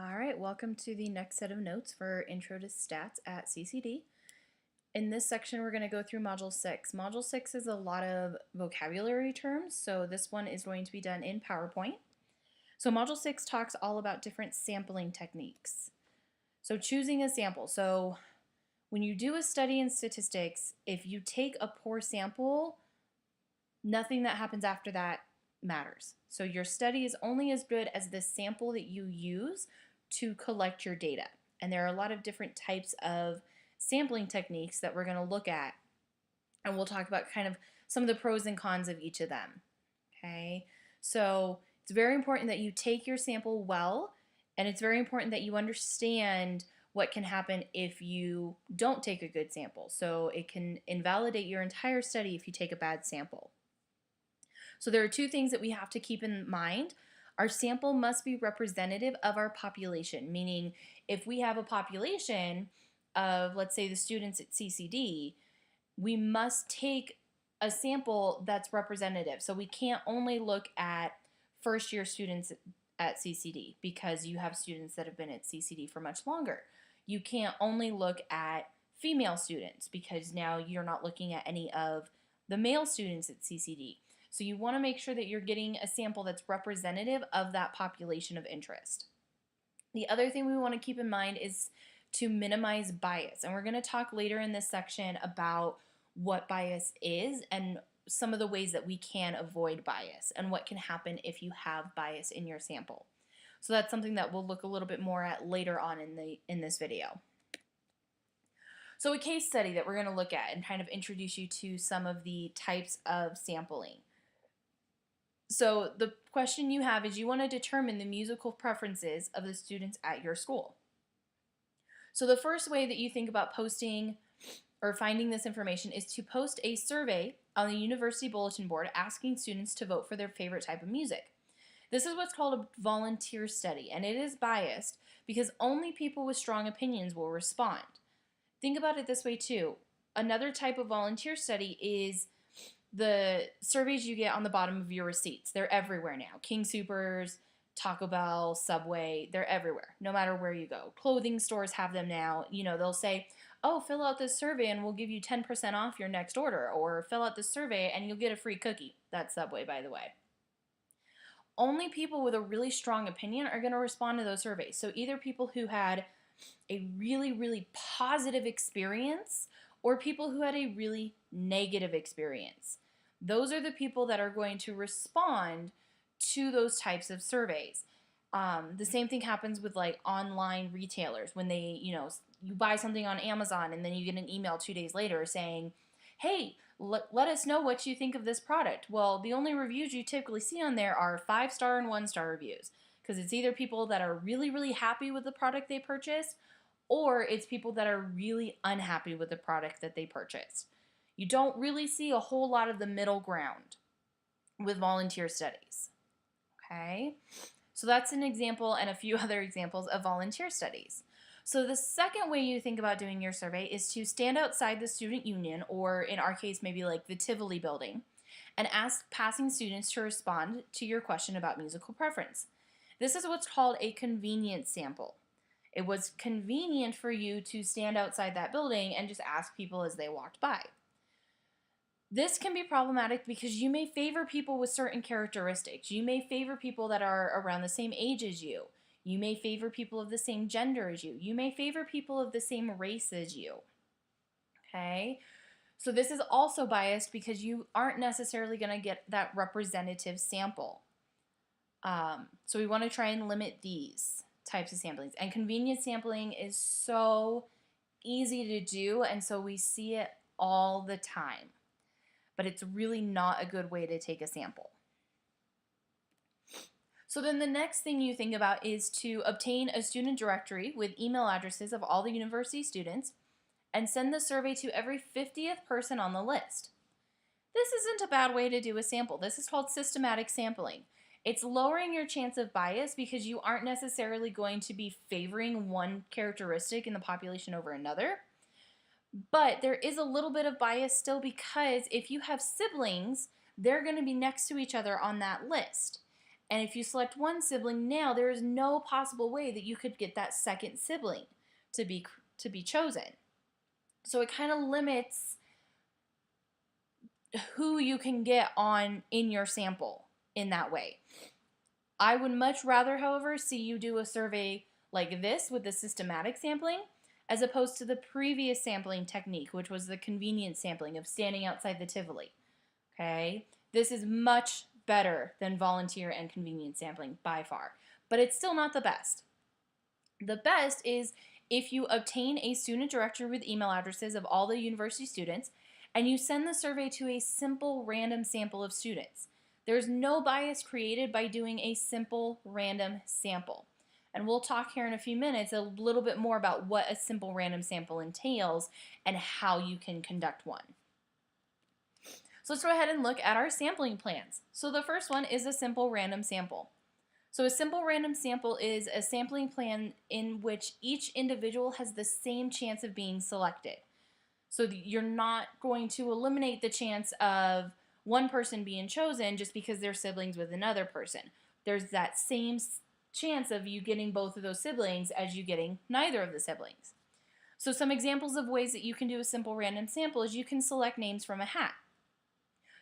All right, welcome to the next set of notes for Intro to Stats at CCD. In this section, we're going to go through Module 6. Module 6 is a lot of vocabulary terms, so this one is going to be done in PowerPoint. So Module 6 talks all about different sampling techniques. So choosing a sample. So when you do a study in statistics, if you take a poor sample, nothing that happens after that matters. So your study is only as good as the sample that you use to collect your data. And there are a lot of different types of sampling techniques that we're going to look at. And we'll talk about kind of some of the pros and cons of each of them. Okay, so it's very important that you take your sample well, and it's very important that you understand what can happen if you don't take a good sample. So it can invalidate your entire study if you take a bad sample. So there are two things that we have to keep in mind. Our sample must be representative of our population, meaning if we have a population of, let's say, the students at CCD, we must take a sample that's representative. So we can't only look at first year students at CCD because you have students that have been at CCD for much longer. You can't only look at female students because now you're not looking at any of the male students at CCD. So you want to make sure that you're getting a sample that's representative of that population of interest. The other thing we want to keep in mind is to minimize bias. And we're going to talk later in this section about what bias is and some of the ways that we can avoid bias and what can happen if you have bias in your sample. So that's something that we'll look a little bit more at later on in this video. So a case study that we're going to look at and kind of introduce you to some of the types of sampling. So the question you have is you want to determine the musical preferences of the students at your school. So the first way that you think about posting or finding this information is to post a survey on the university bulletin board asking students to vote for their favorite type of music. This is what's called a volunteer study, and it is biased because only people with strong opinions will respond. Think about it this way too. Another type of volunteer study is the surveys you get on the bottom of your receipts. They're everywhere now. King Soopers, Taco Bell, Subway, they're everywhere, no matter where you go. Clothing stores have them now. You know, they'll say, oh, fill out this survey and we'll give you 10% off your next order, or fill out this survey and you'll get a free cookie. That's Subway, by the way. Only people with a really strong opinion are going to respond to those surveys. So either people who had a really, really positive experience or people who had a really negative experience. Those are the people that are going to respond to those types of surveys. The same thing happens with like online retailers when they, you buy something on Amazon and then you get an email 2 days later saying, hey, let us know what you think of this product. Well, the only reviews you typically see on there are 5-star and 1-star reviews because it's either people that are really, really happy with the product they purchased or it's people that are really unhappy with the product that they purchased. You don't really see a whole lot of the middle ground with volunteer studies. Okay, so that's an example and a few other examples of volunteer studies. So the second way you think about doing your survey is to stand outside the student union, or in our case, maybe like the Tivoli building, and ask passing students to respond to your question about musical preference. This is what's called a convenience sample. It was convenient for you to stand outside that building and just ask people as they walked by. This can be problematic because you may favor people with certain characteristics. You may favor people that are around the same age as you. You may favor people of the same gender as you. You may favor people of the same race as you. Okay? So this is also biased because you aren't necessarily going to get that representative sample. So we want to try and limit these types of samplings. And convenience sampling is so easy to do, and so we see it all the time. But it's really not a good way to take a sample. So then the next thing you think about is to obtain a student directory with email addresses of all the university students and send the survey to every 50th person on the list. This isn't a bad way to do a sample. This is called systematic sampling. It's lowering your chance of bias because you aren't necessarily going to be favoring one characteristic in the population over another. But there is a little bit of bias still because if you have siblings, they're going to be next to each other on that list. And if you select one sibling now, there is no possible way that you could get that second sibling to be chosen. So it kind of limits who you can get on in your sample in that way. I would much rather, however, see you do a survey like this with the systematic sampling as opposed to the previous sampling technique, which was the convenience sampling of standing outside the Tivoli. Okay? This is much better than volunteer and convenience sampling by far, but it's still not the best. The best is if you obtain a student directory with email addresses of all the university students and you send the survey to a simple random sample of students. There's no bias created by doing a simple random sample. And we'll talk here in a few minutes a little bit more about what a simple random sample entails and how you can conduct one. So let's go ahead and look at our sampling plans. So the first one is a simple random sample. So a simple random sample is a sampling plan in which each individual has the same chance of being selected. So you're not going to eliminate the chance of one person being chosen just because they're siblings with another person. There's that same chance of you getting both of those siblings as you getting neither of the siblings. So some examples of ways that you can do a simple random sample is you can select names from a hat.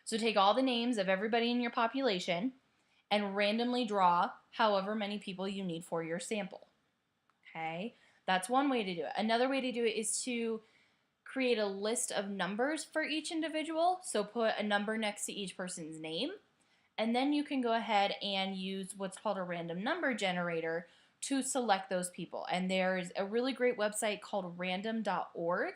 So take all the names of everybody in your population and randomly draw however many people you need for your sample. Okay, that's one way to do it. Another way to do it is to create a list of numbers for each individual. So put a number next to each person's name. And then you can go ahead and use what's called a random number generator to select those people. And there's a really great website called random.org,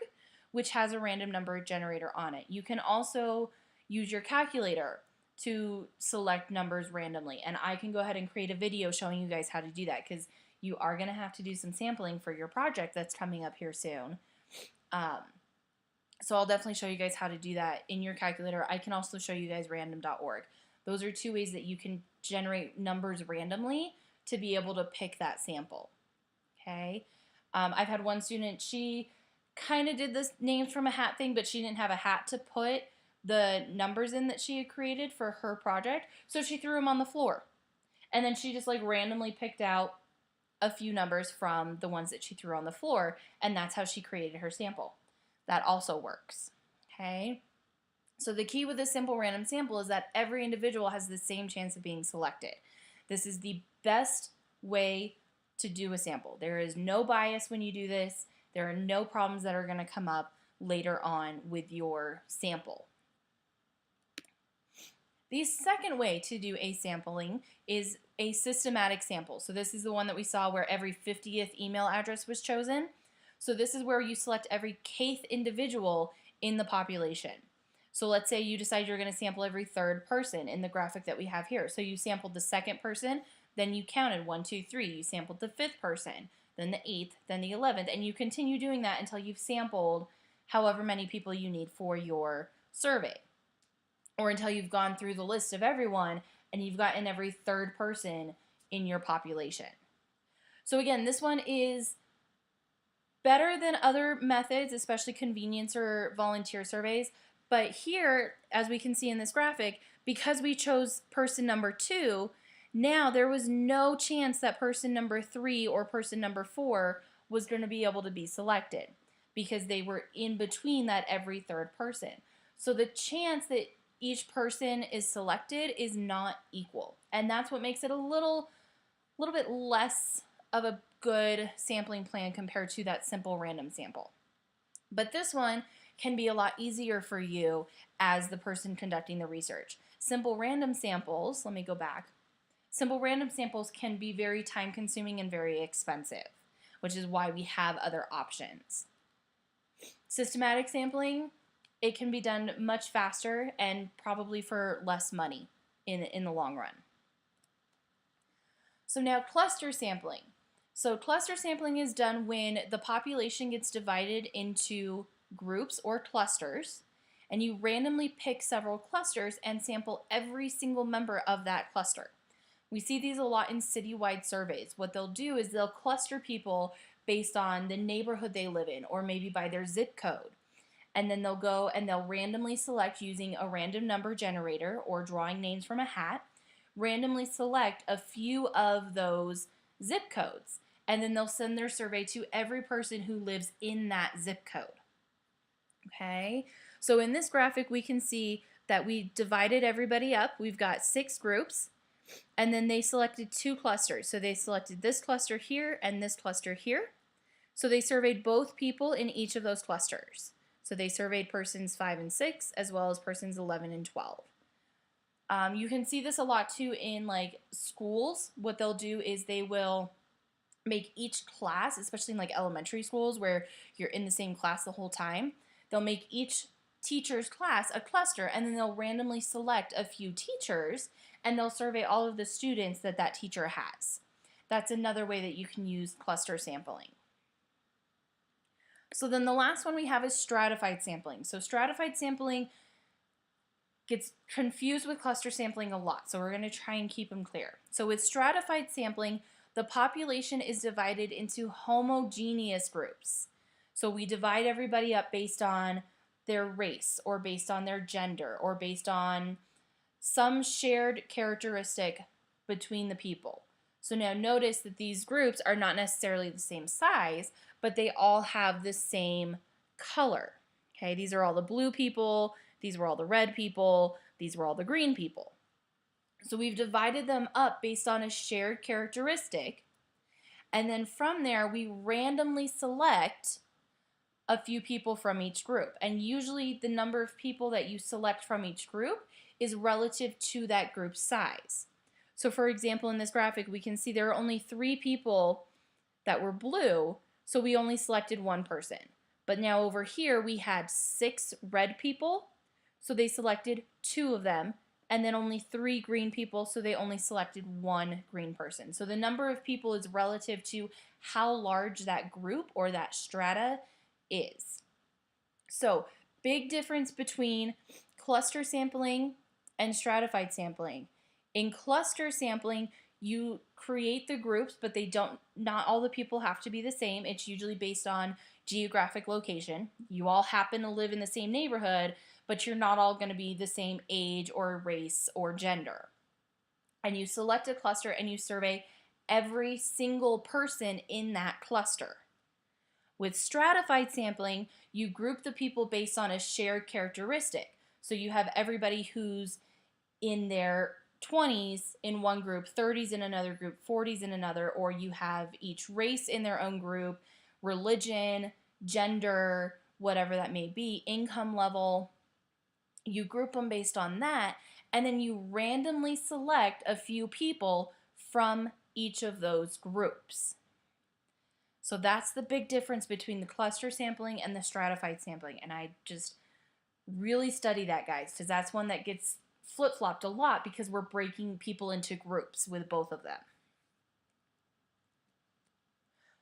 which has a random number generator on it. You can also use your calculator to select numbers randomly. And I can go ahead and create a video showing you guys how to do that because you are going to have to do some sampling for your project that's coming up here soon. So I'll definitely show you guys how to do that in your calculator. I can also show you guys random.org. Those are two ways that you can generate numbers randomly to be able to pick that sample. Okay. I've had one student, she kind of did this names from a hat thing, but she didn't have a hat to put the numbers in that she had created for her project. So she threw them on the floor. And then she just like randomly picked out a few numbers from the ones that she threw on the floor. And that's how she created her sample. That also works. Okay. So the key with a simple random sample is that every individual has the same chance of being selected. This is the best way to do a sample. There is no bias when you do this. There are no problems that are going to come up later on with your sample. The second way to do a sampling is a systematic sample. So this is the one that we saw where every 50th email address was chosen. So this is where you select every kth individual in the population. So let's say you decide you're going to sample every third person in the graphic that we have here. So you sampled the second person, then you counted 1, 2, 3. You sampled the fifth person, then the 8th, then the 11th, and you continue doing that until you've sampled however many people you need for your survey. Or until you've gone through the list of everyone and you've gotten every third person in your population. So again, this one is better than other methods, especially convenience or volunteer surveys. But here, as we can see in this graphic, because we chose person number 2, now there was no chance that person number 3 or person number 4 was going to be able to be selected because they were in between that every third person. So the chance that each person is selected is not equal. And that's what makes it a little bit less of a good sampling plan compared to that simple random sample. But this one can be a lot easier for you as the person conducting the research. Simple random samples, let me go back. Simple random samples can be very time consuming and very expensive, which is why we have other options. Systematic sampling, it can be done much faster and probably for less money in the long run. So now cluster sampling. So cluster sampling is done when the population gets divided into groups or clusters, and you randomly pick several clusters and sample every single member of that cluster. We see these a lot in citywide surveys. What they'll do is they'll cluster people based on the neighborhood they live in or maybe by their zip code. And then they'll go and they'll randomly select using a random number generator or drawing names from a hat, randomly select a few of those zip codes, and then they'll send their survey to every person who lives in that zip code. Okay, so in this graphic we can see that we divided everybody up. We've got 6 groups, and then they selected 2 clusters. So they selected this cluster here and this cluster here. So they surveyed both people in each of those clusters. So they surveyed persons 5 and 6 as well as persons 11 and 12. You can see this a lot too in like schools. What they'll do is they will make each class, especially in like elementary schools where you're in the same class the whole time, they'll make each teacher's class a cluster, and then they'll randomly select a few teachers and they'll survey all of the students that that teacher has. That's another way that you can use cluster sampling. So then the last one we have is stratified sampling. So stratified sampling gets confused with cluster sampling a lot, so we're going to try and keep them clear. So with stratified sampling, the population is divided into homogeneous groups. So we divide everybody up based on their race or based on their gender or based on some shared characteristic between the people. So now notice that these groups are not necessarily the same size, but they all have the same color. Okay, these are all the blue people, these were all the red people, these were all the green people. So we've divided them up based on a shared characteristic, and then from there we randomly select a few people from each group. And usually the number of people that you select from each group is relative to that group's size. So for example, in this graphic, we can see there are only 3 people that were blue, so we only selected 1 person. But now over here, we had 6 red people, so they selected 2 of them, and then only 3 green people, so they only selected 1 green person. So the number of people is relative to how large that group or that strata is. So big difference between cluster sampling and stratified sampling. In cluster sampling, you create the groups, but not all the people have to be the same. It's usually based on geographic location. You all happen to live in the same neighborhood, but you're not all going to be the same age or race or gender. And you select a cluster and you survey every single person in that cluster. With stratified sampling, you group the people based on a shared characteristic. So you have everybody who's in their 20s in one group, 30s in another group, 40s in another, or you have each race in their own group, religion, gender, whatever that may be, income level. You group them based on that, and then you randomly select a few people from each of those groups. So that's the big difference between the cluster sampling and the stratified sampling. And I just really study that, guys, because that's one that gets flip-flopped a lot because we're breaking people into groups with both of them.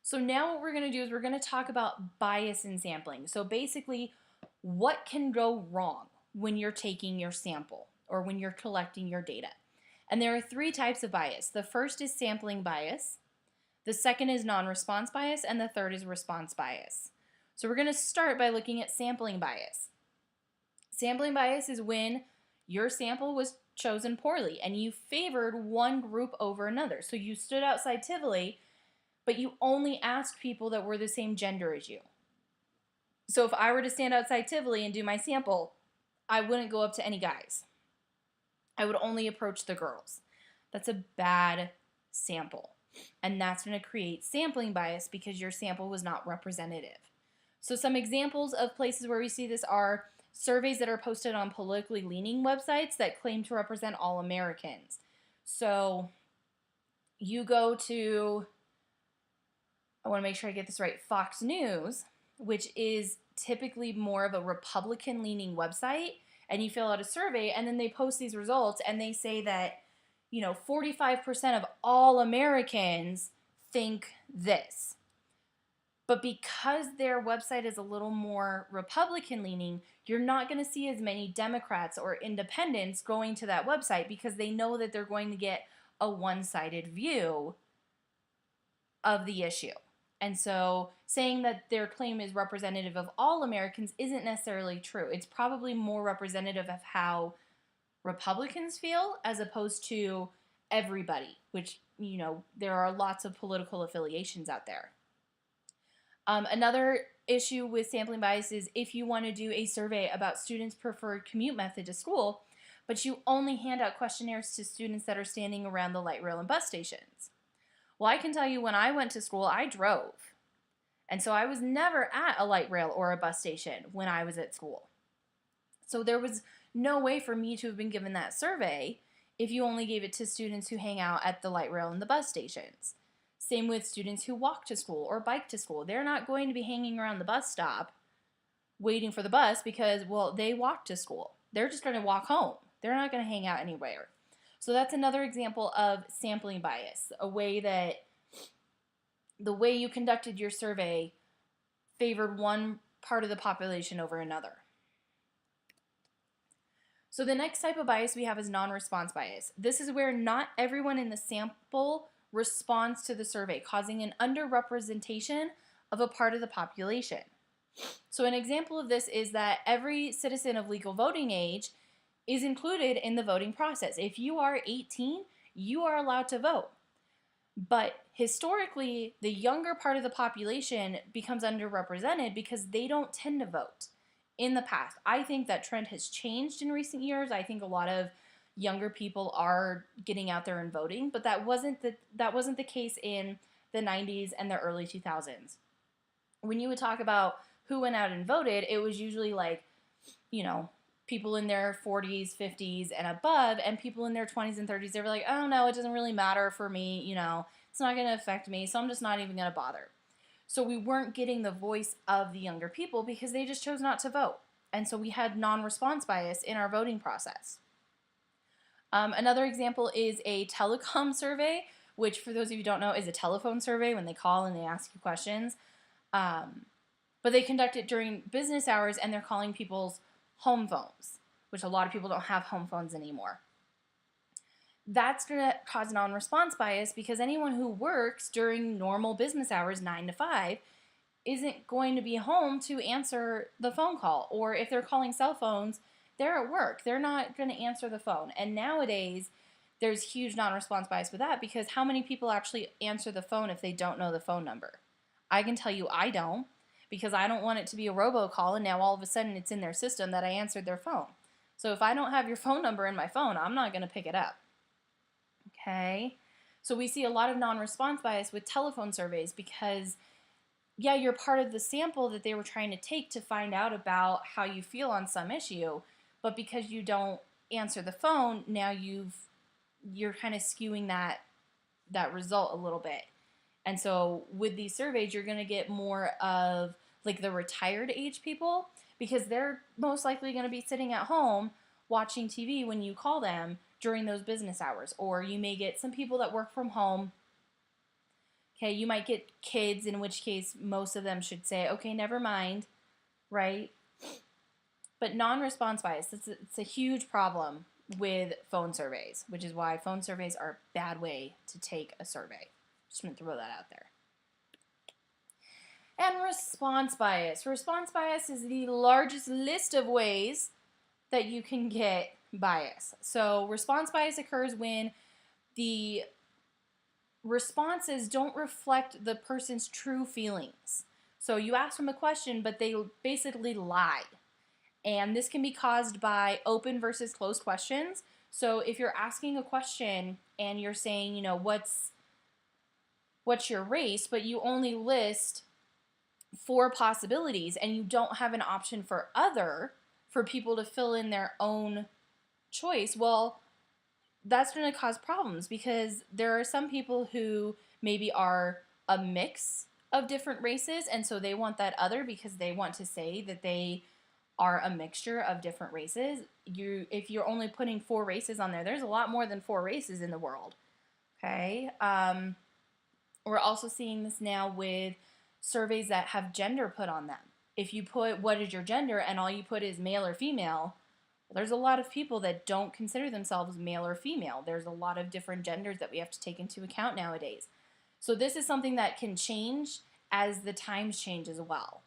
So now what we're going to do is we're going to talk about bias in sampling. So basically, what can go wrong when you're taking your sample or when you're collecting your data? And there are 3 types of bias. The first is sampling bias. The second is non-response bias, and the third is response bias. So we're going to start by looking at sampling bias. Sampling bias is when your sample was chosen poorly and you favored one group over another. So you stood outside Tivoli, but you only asked people that were the same gender as you. So if I were to stand outside Tivoli and do my sample, I wouldn't go up to any guys. I would only approach the girls. That's a bad sample. And that's going to create sampling bias because your sample was not representative. So some examples of places where we see this are surveys that are posted on politically leaning websites that claim to represent all Americans. So you go to, I want to make sure I get this right, Fox News, which is typically more of a Republican leaning website, and you fill out a survey and then they post these results and they say that 45% of all Americans think this. But because their website is a little more Republican leaning, you're not going to see as many Democrats or independents going to that website because they know that they're going to get a one-sided view of the issue. And so saying that their claim is representative of all Americans isn't necessarily true. It's probably more representative of how Republicans feel as opposed to everybody, which, there are lots of political affiliations out there. Another issue with sampling bias is if you want to do a survey about students' preferred commute method to school, but you only hand out questionnaires to students that are standing around the light rail and bus stations. Well, I can tell you when I went to school, I drove. And so I was never at a light rail or a bus station when I was at school. So there was no way for me to have been given that survey if you only gave it to students who hang out at the light rail and the bus stations. Same with students who walk to school or bike to school. They're not going to be hanging around the bus stop waiting for the bus because, well, they walk to school. They're just going to walk home. They're not going to hang out anywhere. So that's another example of sampling bias, a way that the way you conducted your survey favored one part of the population over another. So the next type of bias we have is non-response bias. This is where not everyone in the sample responds to the survey, causing an underrepresentation of a part of the population. So an example of this is that every citizen of legal voting age is included in the voting process. If you are 18, you are allowed to vote. But historically, the younger part of the population becomes underrepresented because they don't tend to vote. In the past, I think that trend has changed in recent years. I think a lot of younger people are getting out there and voting, but that wasn't the case in the 90s and the early 2000s. When you would talk about who went out and voted, it was usually like, people in their 40s, 50s, and above, and people in their 20s and 30s, they were like, oh no, it doesn't really matter for me, it's not going to affect me, so I'm just not even going to bother. So we weren't getting the voice of the younger people because they just chose not to vote. And so we had non-response bias in our voting process. Another example is a telecom survey, which for those of you who don't know is a telephone survey when they call and they ask you questions. But they conduct it during business hours and they're calling people's home phones, which a lot of people don't have home phones anymore. That's going to cause non-response bias because anyone who works during normal business hours, 9 to 5, isn't going to be home to answer the phone call. Or if they're calling cell phones, they're at work. They're not going to answer the phone. And nowadays, there's huge non-response bias with that because how many people actually answer the phone if they don't know the phone number? I can tell you I don't because I don't want it to be a robocall and now all of a sudden it's in their system that I answered their phone. So if I don't have your phone number in my phone, I'm not going to pick it up. Okay, so we see a lot of non-response bias with telephone surveys because, yeah, you're part of the sample that they were trying to take to find out about how you feel on some issue, but because you don't answer the phone, now you're kind of skewing that result a little bit. And so with these surveys, you're going to get more of like the retired age people because they're most likely going to be sitting at home watching TV when you call them during those business hours. Or you may get some people that work from home. Okay, you might get kids, in which case most of them should say, okay, never mind, right? But non-response bias, it's a huge problem with phone surveys, which is why phone surveys are a bad way to take a survey. Just going to throw that out there. And response bias. Response bias is the largest list of ways that you can get bias. So response bias occurs when the responses don't reflect the person's true feelings. So you ask them a question, but they basically lied. And this can be caused by open versus closed questions. So if you're asking a question and you're saying, what's your race, but you only list 4 possibilities and you don't have an option for people to fill in their own choice, well, that's going to cause problems because there are some people who maybe are a mix of different races, and so they want that other because they want to say that they are a mixture of different races. If you're only putting 4 races on there, there's a lot more than 4 races in the world. Okay? We're also seeing this now with surveys that have gender put on them. If you put what is your gender and all you put is male or female, there's a lot of people that don't consider themselves male or female. There's a lot of different genders that we have to take into account nowadays. So this is something that can change as the times change as well.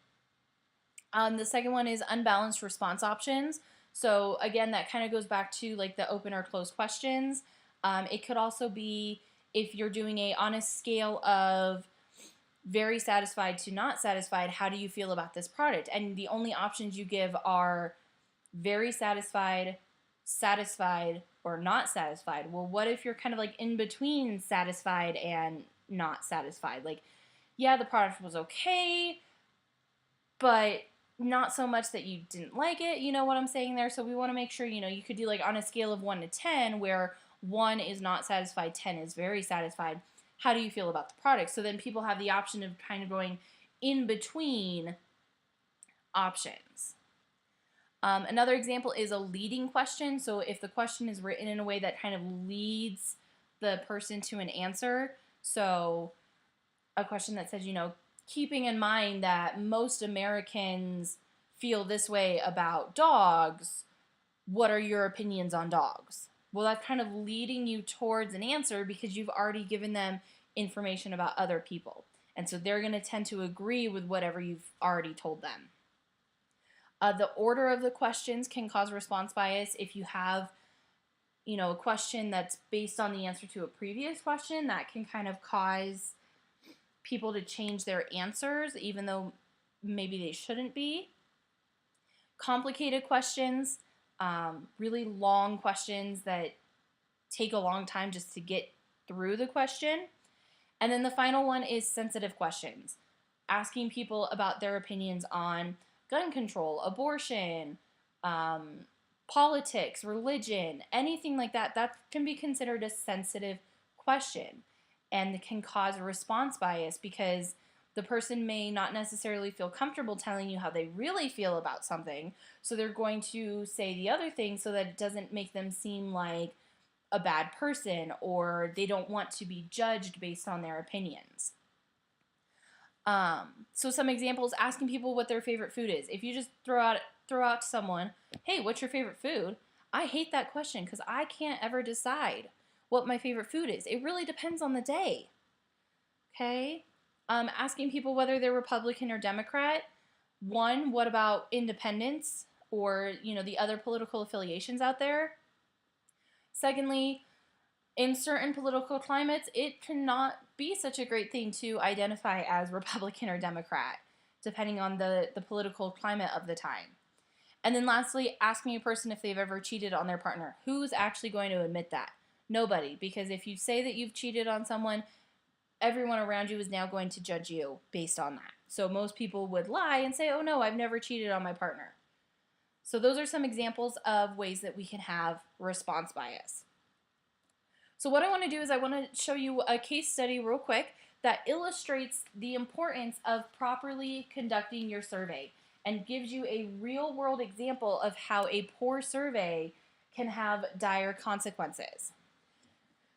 The second one is unbalanced response options. So again, that kind of goes back to like the open or closed questions. It could also be if you're doing on a scale of very satisfied to not satisfied, how do you feel about this product? And the only options you give are very satisfied, satisfied, or not satisfied. Well, what if you're kind of like in between satisfied and not satisfied? Like, yeah, the product was okay, but not so much that you didn't like it. You know what I'm saying there? So we want to make sure, you could do like on a scale of 1 to 10, where 1 is not satisfied, 10 is very satisfied. How do you feel about the product? So then people have the option of kind of going in between options. Another example is a leading question. So if the question is written in a way that kind of leads the person to an answer, so a question that says, keeping in mind that most Americans feel this way about dogs, what are your opinions on dogs? Well, that's kind of leading you towards an answer because you've already given them information about other people. And so they're going to tend to agree with whatever you've already told them. The order of the questions can cause response bias. If you have, a question that's based on the answer to a previous question, that can kind of cause people to change their answers, even though maybe they shouldn't be. Complicated questions, really long questions that take a long time just to get through the question. And then the final one is sensitive questions, asking people about their opinions on gun control, abortion, politics, religion, anything like that. That can be considered a sensitive question and can cause a response bias because the person may not necessarily feel comfortable telling you how they really feel about something. So they're going to say the other thing so that it doesn't make them seem like a bad person, or they don't want to be judged based on their opinions. So some examples, asking people what their favorite food is. If you just throw out to someone, hey, what's your favorite food? I hate that question because I can't ever decide what my favorite food is. It really depends on the day. Okay? Asking people whether they're Republican or Democrat. One, what about independents or, the other political affiliations out there? Secondly, in certain political climates, it cannot be such a great thing to identify as Republican or Democrat, depending on the political climate of the time. And then lastly, asking a person if they've ever cheated on their partner. Who's actually going to admit that? Nobody, because if you say that you've cheated on someone, everyone around you is now going to judge you based on that. So most people would lie and say, oh no, I've never cheated on my partner. So those are some examples of ways that we can have response bias. So what I want to do is I want to show you a case study real quick that illustrates the importance of properly conducting your survey and gives you a real world example of how a poor survey can have dire consequences.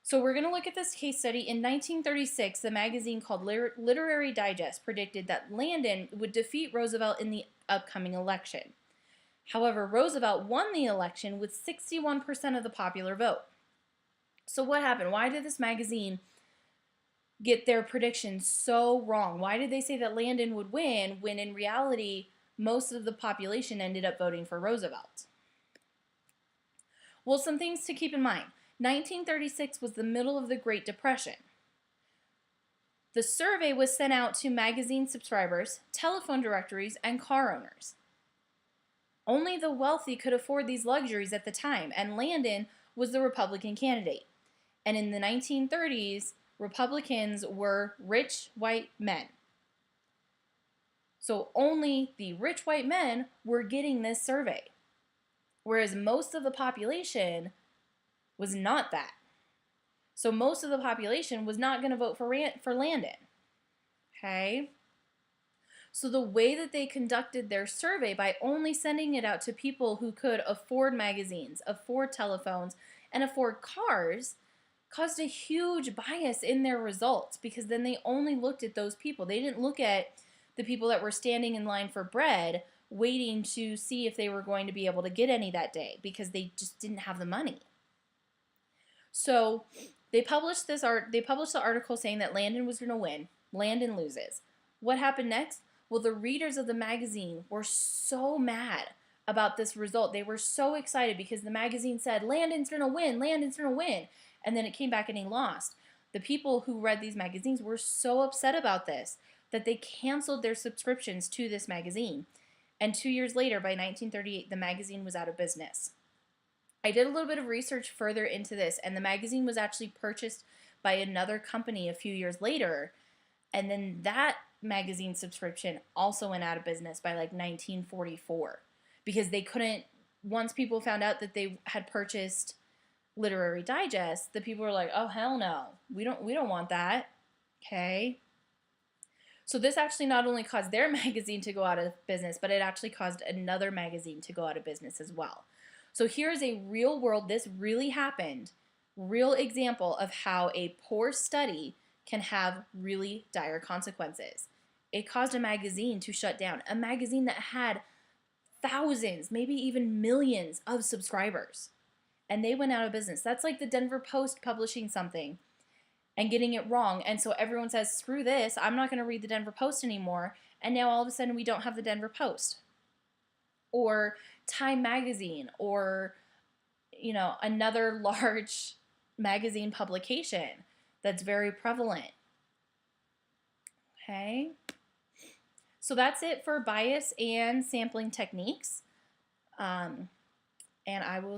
So we're going to look at this case study. In 1936, the magazine called Literary Digest predicted that Landon would defeat Roosevelt in the upcoming election. However, Roosevelt won the election with 61% of the popular vote. So what happened? Why did this magazine get their predictions so wrong? Why did they say that Landon would win when in reality most of the population ended up voting for Roosevelt? Well, some things to keep in mind. 1936 was the middle of the Great Depression. The survey was sent out to magazine subscribers, telephone directories, and car owners. Only the wealthy could afford these luxuries at the time, and Landon was the Republican candidate. And in the 1930s, Republicans were rich white men. So only the rich white men were getting this survey, whereas most of the population was not that. So most of the population was not going to vote for Landon. Okay? So the way that they conducted their survey, by only sending it out to people who could afford magazines, afford telephones, and afford cars, caused a huge bias in their results, because then they only looked at those people. They didn't look at the people that were standing in line for bread waiting to see if they were going to be able to get any that day, because they just didn't have the money. So they published the article saying that Landon was going to win. Landon loses. What happened next? Well, the readers of the magazine were so mad about this result. They were so excited because the magazine said, Landon's going to win, Landon's going to win. and then it came back and he lost. The people who read these magazines were so upset about this that they canceled their subscriptions to this magazine. And 2 years later, by 1938, the magazine was out of business. I did a little bit of research further into this, and the magazine was actually purchased by another company a few years later, and then that magazine subscription also went out of business by like 1944 because they couldn't, once people found out that they had purchased Literary Digest, the people were like, oh hell no, we don't want that. Okay. So this actually not only caused their magazine to go out of business, but it actually caused another magazine to go out of business as well. So here's a real world, this really happened, real example of how a poor study can have really dire consequences. It caused a magazine to shut down, a magazine that had thousands, maybe even millions of subscribers, and they went out of business. That's like the Denver Post publishing something and getting it wrong, and so everyone says, screw this, I'm not going to read the Denver Post anymore, and now all of a sudden we don't have the Denver Post. Or Time Magazine, or another large magazine publication that's very prevalent. Okay, so that's it for bias and sampling techniques, and I will